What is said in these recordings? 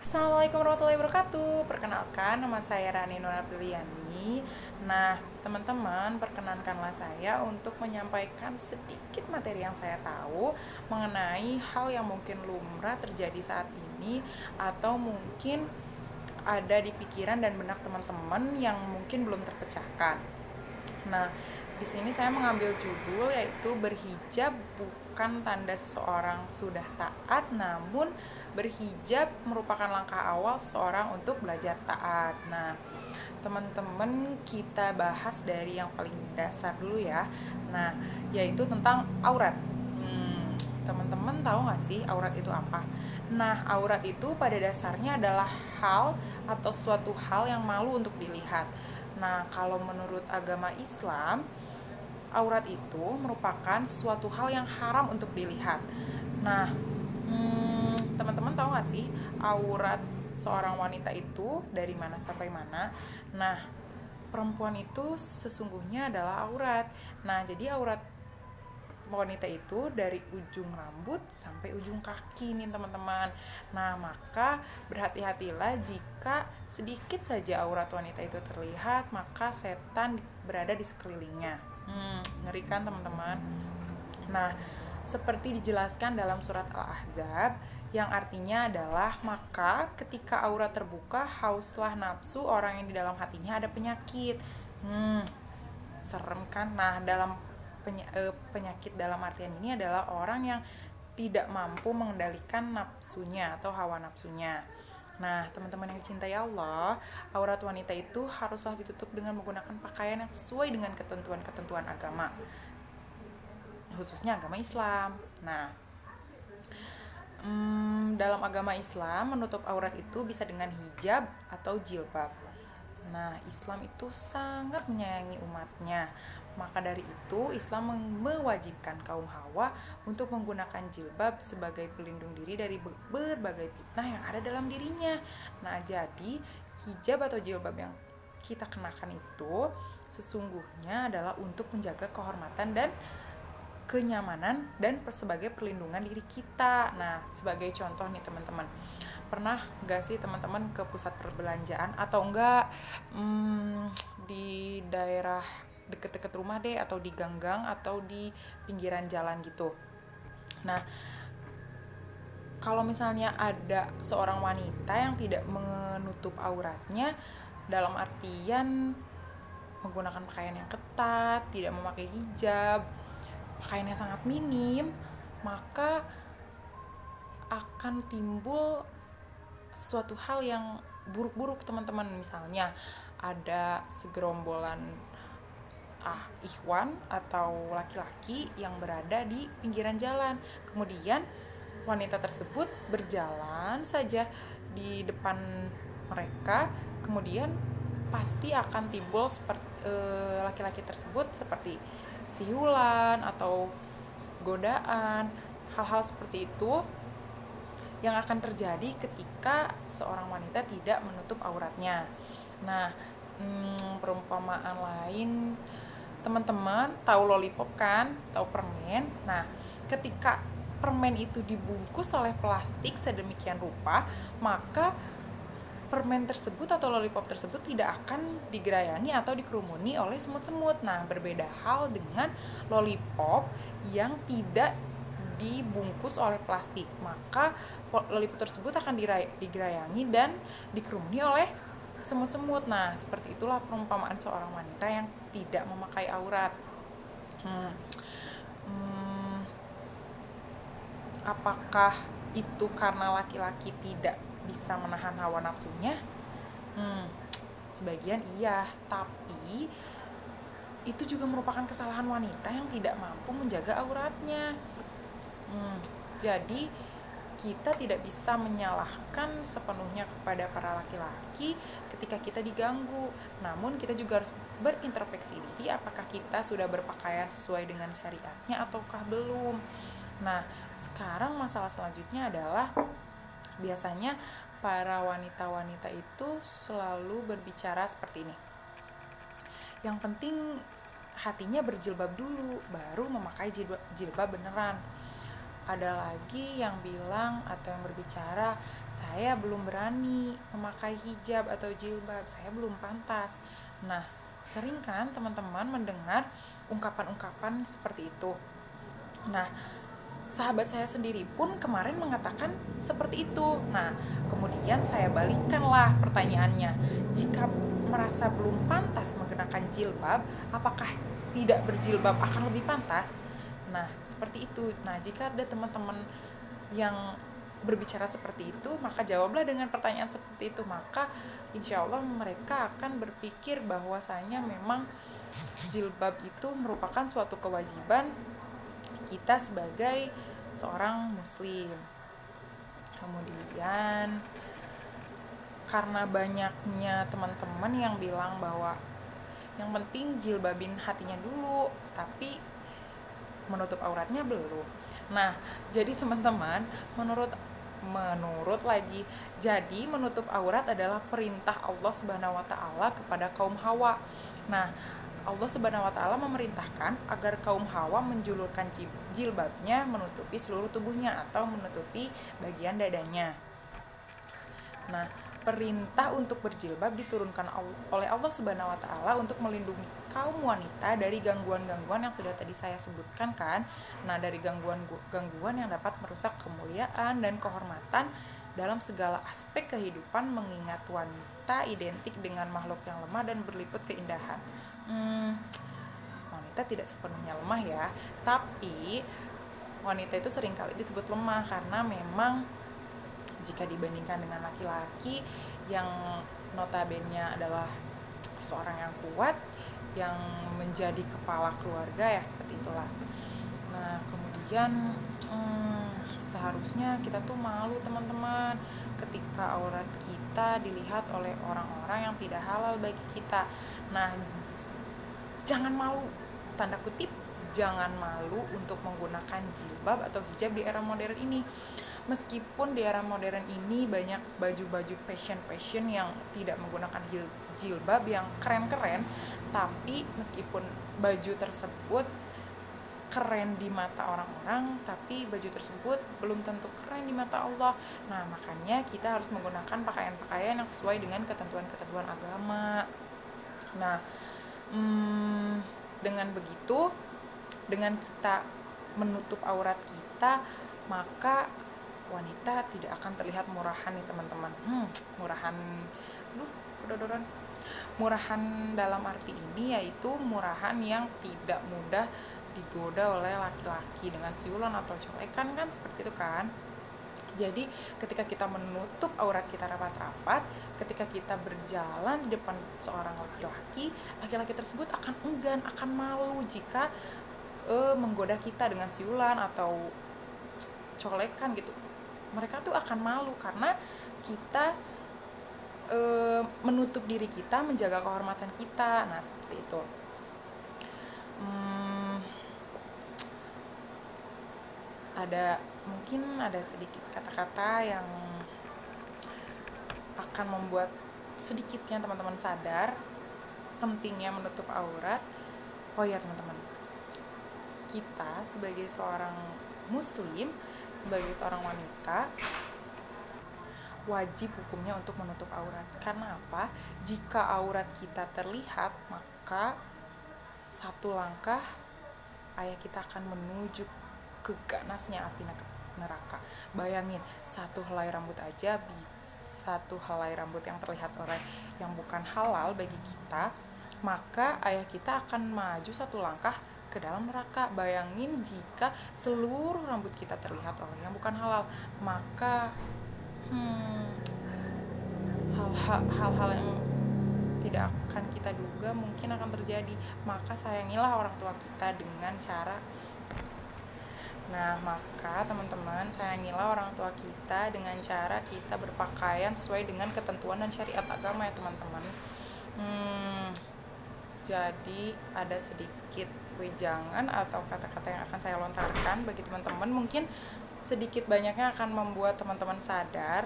Assalamualaikum warahmatullahi wabarakatuh. Perkenalkan, nama saya Rani Nur Apriliani. Nah, teman-teman, perkenankanlah saya untuk menyampaikan sedikit materi yang saya tahu mengenai hal yang mungkin lumrah terjadi saat ini atau mungkin ada di pikiran dan benak teman-teman yang mungkin belum terpecahkan. Nah, di sini saya mengambil judul yaitu berhijab bukan tanda seseorang sudah taat, namun berhijab merupakan langkah awal seseorang untuk belajar taat. Nah, teman-teman, kita bahas dari yang paling dasar dulu ya. Nah, yaitu tentang aurat. Teman-teman tahu nggak sih aurat itu apa? Nah, aurat itu pada dasarnya adalah hal atau suatu hal yang malu untuk dilihat. Nah, kalau menurut agama Islam, aurat itu merupakan suatu hal yang haram untuk dilihat. Nah, teman-teman tahu nggak sih aurat seorang wanita itu dari mana sampai mana? Nah, perempuan itu sesungguhnya adalah aurat. Nah, jadi aurat wanita itu dari ujung rambut sampai ujung kaki nih teman-teman. Nah, maka berhati-hatilah jika sedikit saja aurat wanita itu terlihat, maka setan berada di sekelilingnya. Ngeri kan teman-teman? Nah, seperti dijelaskan dalam surat Al-Ahzab yang artinya adalah maka ketika aurat terbuka, hauslah nafsu orang yang di dalam hatinya ada penyakit. Serem kan? Nah, dalam penyakit dalam artian ini adalah orang yang tidak mampu mengendalikan nafsunya atau hawa nafsunya. Nah, teman-teman yang dicintai Allah, aurat wanita itu haruslah ditutup dengan menggunakan pakaian yang sesuai dengan ketentuan-ketentuan agama, khususnya agama Islam. Nah, dalam agama Islam, menutup aurat itu bisa dengan hijab atau jilbab. Nah, Islam itu sangat menyayangi umatnya. Maka dari itu, Islam mewajibkan kaum hawa untuk menggunakan jilbab sebagai pelindung diri dari berbagai fitnah yang ada dalam dirinya. Nah, jadi hijab atau jilbab yang kita kenakan itu sesungguhnya adalah untuk menjaga kehormatan dan kenyamanan dan sebagai perlindungan diri kita. Nah, sebagai contoh nih teman-teman, pernah gak sih teman-teman ke pusat perbelanjaan atau enggak di daerah deket-deket rumah deh, atau di gang-gang atau di pinggiran jalan gitu. Nah, kalau misalnya ada seorang wanita yang tidak menutup auratnya, dalam artian menggunakan pakaian yang ketat, tidak memakai hijab, pakaiannya sangat minim, maka akan timbul suatu hal yang buruk-buruk teman-teman. Misalnya ada segerombolan ikhwan atau laki-laki yang berada di pinggiran jalan, kemudian wanita tersebut berjalan saja di depan mereka, kemudian pasti akan timbul laki-laki tersebut seperti siulan atau godaan. Hal-hal seperti itu yang akan terjadi ketika seorang wanita tidak menutup auratnya. Nah, perumpamaan lain, teman-teman tahu lollipop kan? Tahu permen? Nah, ketika permen itu dibungkus oleh plastik sedemikian rupa, maka permen tersebut atau lollipop tersebut tidak akan digerayangi atau dikerumuni oleh semut-semut. Nah, berbeda hal dengan lollipop yang tidak dibungkus oleh plastik, maka lollipop tersebut akan digerayangi dan dikerumuni oleh semut-semut. Nah, seperti itulah perumpamaan seorang wanita yang tidak memakai aurat. Apakah itu karena laki-laki tidak bisa menahan hawa nafsunya? Sebagian iya, tapi itu juga merupakan kesalahan wanita yang tidak mampu menjaga auratnya. Jadi kita tidak bisa menyalahkan sepenuhnya kepada para laki-laki ketika kita diganggu. Namun kita juga harus berintrospeksi diri, apakah kita sudah berpakaian sesuai dengan syariatnya ataukah belum. Nah, sekarang masalah selanjutnya adalah biasanya para wanita-wanita itu selalu berbicara seperti ini. Yang penting hatinya berjilbab dulu, baru memakai jilbab beneran. Ada lagi yang bilang atau yang berbicara, saya belum berani memakai hijab atau jilbab, saya belum pantas. Nah, sering kan teman-teman mendengar ungkapan-ungkapan seperti itu. Nah, sahabat saya sendiri pun kemarin mengatakan seperti itu. Nah, kemudian saya balikkanlah pertanyaannya. Jika merasa belum pantas menggunakan jilbab, apakah tidak berjilbab akan lebih pantas? Nah, seperti itu. Nah, jika ada teman-teman yang berbicara seperti itu, maka jawablah dengan pertanyaan seperti itu. Maka insya Allah mereka akan berpikir bahwasanya memang jilbab itu merupakan suatu kewajiban kita sebagai seorang muslim. Kemudian karena banyaknya teman-teman yang bilang bahwa yang penting jilbabin hatinya dulu, tapi menutup auratnya belum. Nah, jadi teman-teman, menurut lagi, jadi menutup aurat adalah perintah Allah Subhanahu wa taala kepada kaum Hawa. Nah, Allah Subhanahu wa taala memerintahkan agar kaum Hawa menjulurkan jilbabnya menutupi seluruh tubuhnya atau menutupi bagian dadanya. Nah, perintah untuk berjilbab diturunkan oleh Allah Subhanahu wa taala untuk melindungi kaum wanita dari gangguan-gangguan yang sudah tadi saya sebutkan kan. Nah, dari gangguan yang dapat merusak kemuliaan dan kehormatan dalam segala aspek kehidupan, mengingat wanita identik dengan makhluk yang lemah dan berliput keindahan. Wanita tidak sepenuhnya lemah ya, tapi wanita itu seringkali disebut lemah karena memang jika dibandingkan dengan laki-laki yang notabene adalah seorang yang kuat, yang menjadi kepala keluarga, ya seperti itulah. Nah, kemudian seharusnya kita tuh malu teman-teman ketika aurat kita dilihat oleh orang-orang yang tidak halal bagi kita. Nah, jangan malu, tanda kutip, jangan malu untuk menggunakan jilbab atau hijab di era modern ini. Meskipun di era modern ini banyak baju-baju fashion yang tidak menggunakan jilbab yang keren-keren, tapi meskipun baju tersebut keren di mata orang-orang, tapi baju tersebut belum tentu keren di mata Allah. Nah, makanya kita harus menggunakan pakaian-pakaian yang sesuai dengan ketentuan-ketentuan agama. Nah, dengan begitu, dengan kita menutup aurat kita, maka wanita tidak akan terlihat murahan nih teman-teman. Murahan dalam arti ini yaitu murahan yang tidak mudah digoda oleh laki-laki dengan siulan atau colekan kan, seperti itu kan. Jadi ketika kita menutup aurat kita rapat-rapat, ketika kita berjalan di depan seorang laki-laki tersebut akan enggan, akan malu jika menggoda kita dengan siulan atau colekan gitu. Mereka tuh akan malu karena kita menutup diri kita, menjaga kehormatan kita. Nah, seperti itu. Mungkin ada sedikit kata-kata yang akan membuat sedikitnya teman-teman sadar pentingnya menutup aurat. Oh ya teman-teman, kita sebagai seorang muslim, sebagai seorang wanita, wajib hukumnya untuk menutup aurat. Karena apa? Jika aurat kita terlihat, maka satu langkah ayah kita akan menuju ke ganasnya api neraka. Bayangin, satu helai rambut yang terlihat oleh yang bukan halal bagi kita, maka ayah kita akan maju satu langkah ke dalam neraka. Bayangin jika seluruh rambut kita terlihat oleh yang bukan halal, maka hal-hal yang tidak akan kita duga mungkin akan terjadi. Maka sayangilah orang tua kita dengan cara maka teman-teman, sayangilah orang tua kita dengan cara kita berpakaian sesuai dengan ketentuan dan syariat agama ya teman-teman. Jadi ada sedikit wejangan atau kata-kata yang akan saya lontarkan bagi teman-teman, mungkin sedikit banyaknya akan membuat teman-teman sadar,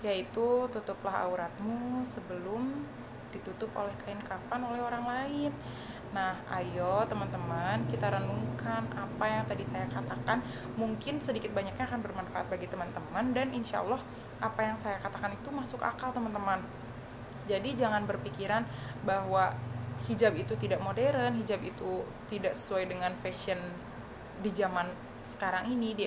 yaitu tutuplah auratmu sebelum ditutup oleh kain kafan oleh orang lain. Nah, ayo teman-teman kita renungkan apa yang tadi saya katakan, mungkin sedikit banyaknya akan bermanfaat bagi teman-teman, dan insya Allah apa yang saya katakan itu masuk akal teman-teman. Jadi jangan berpikiran bahwa hijab itu tidak modern, hijab itu tidak sesuai dengan fashion di zaman sekarang ini, di